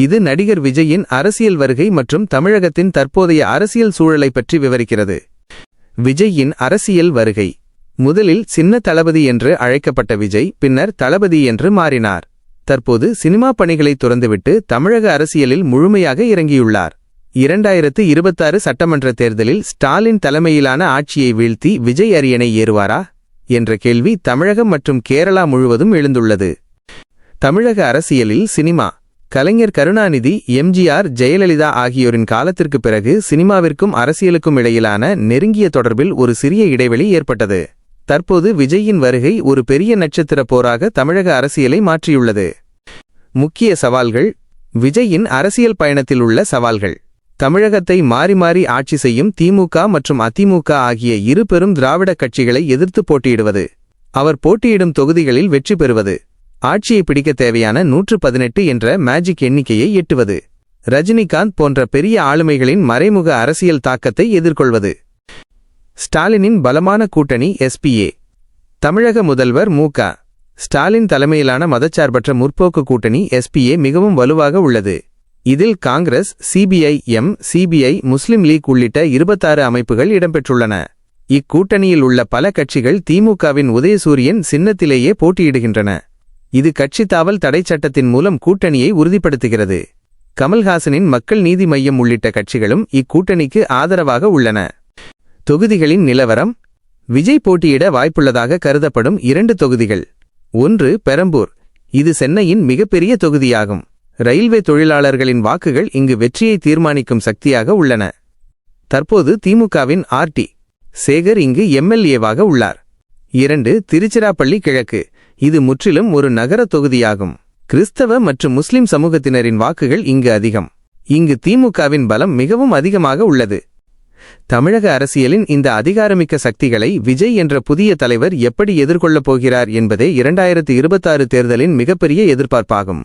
இது நடிகர் விஜயின் அரசியல் வருகை மற்றும் தமிழகத்தின் தற்போதைய அரசியல் சூழலை பற்றி விவரிக்கிறது. விஜயின் அரசியல் வருகை. முதலில் சின்ன தளபதி என்று அழைக்கப்பட்ட விஜய் பின்னர் தளபதி என்று மாறினார். தற்போது சினிமா பணிகளை துறந்துவிட்டு தமிழக அரசியலில் முழுமையாக இறங்கியுள்ளார். 2026 சட்டமன்ற தேர்தலில் ஸ்டாலின் தலைமையிலான ஆட்சியை வீழ்த்தி விஜய் அரியணை ஏறுவாரா என்ற கேள்வி தமிழகம் மற்றும் கேரளா முழுவதும் எழுந்துள்ளது. தமிழக அரசியலில் சினிமா. கலைஞர் கருணாநிதி, எம்ஜிஆர், ஜெயலலிதா ஆகியோரின் காலத்திற்கு பிறகு சினிமாவிற்கும் அரசியலுக்கும் இடையிலான நெருங்கிய தொடர்பில் ஒரு சிறிய இடைவெளி ஏற்பட்டது. தற்போது விஜயின் வருகை ஒரு பெரிய நட்சத்திர போராக தமிழக அரசியலை மாற்றியுள்ளது. முக்கிய சவால்கள். விஜயின் அரசியல் பயணத்தில் உள்ள சவால்கள். தமிழகத்தை மாறி மாறி ஆட்சி செய்யும் திமுக மற்றும் அதிமுக ஆகிய இரு பெரும் திராவிட கட்சிகளை எதிர்த்து போட்டியிடுவது. அவர் போட்டியிடும் தொகுதிகளில் வெற்றி பெறுவது. ஆட்சியை பிடிக்க தேவையான 118 என்ற மேஜிக் எண்ணிக்கையை எட்டுவது. ரஜினிகாந்த் போன்ற பெரிய ஆளுமைகளின் மறைமுக அரசியல் தாக்கத்தை எதிர்கொள்வது. ஸ்டாலினின் பலமான கூட்டணி எஸ்பிஏ. தமிழக முதல்வர் மு.க. ஸ்டாலின் தலைமையிலான மதச்சார்பற்ற முற்போக்கு கூட்டணி எஸ்பிஏ மிகவும் வலுவாக உள்ளது. இதில் காங்கிரஸ், சிபிஐ, முஸ்லிம் லீக் உள்ளிட்ட 26 அமைப்புகள் இடம்பெற்றுள்ளன. இக்கூட்டணியில் உள்ள பல கட்சிகள் திமுகவின் உதயசூரியன் சின்னத்திலேயே போட்டியிடுகின்றன. இது கட்சி தாவல் தடை சட்டத்தின் மூலம் கூட்டணியை உறுதிப்படுத்துகிறது. கமல்ஹாசனின் மக்கள் நீதி மய்யம் உள்ளிட்ட கட்சிகளும் இக்கூட்டணிக்கு ஆதரவாக உள்ளன. தொகுதிகளின் நிலவரம். விஜய் போட்டியிட வாய்ப்புள்ளதாக கருதப்படும் 2 தொகுதிகள். 1 பெரம்பூர். இது சென்னையின் மிகப்பெரிய தொகுதியாகும். ரயில்வே தொழிலாளர்களின் வாக்குகள் இங்கு வெற்றியை தீர்மானிக்கும் சக்தியாக உள்ளன. தற்போது திமுகவின் ஆர்.டி. சேகர் இங்கு எம்எல்ஏவாக உள்ளார். 2 திருச்சிராப்பள்ளி கிழக்கு. இது முற்றிலும் ஒரு நகர தொகுதியாகும். கிறிஸ்தவ மற்றும் முஸ்லிம் சமூகத்தினரின் வாக்குகள் இங்கு அதிகம். இங்கு திமுகவின் பலம் மிகவும் அதிகமாக உள்ளது. தமிழக அரசியலின் இந்த அதிகாரமிக்க சக்திகளை விஜய் என்ற புதிய தலைவர் எப்படி எதிர்கொள்ளப் போகிறார் என்பதே 2026 தேர்தலின் மிகப்பெரிய எதிர்பார்ப்பாகும்.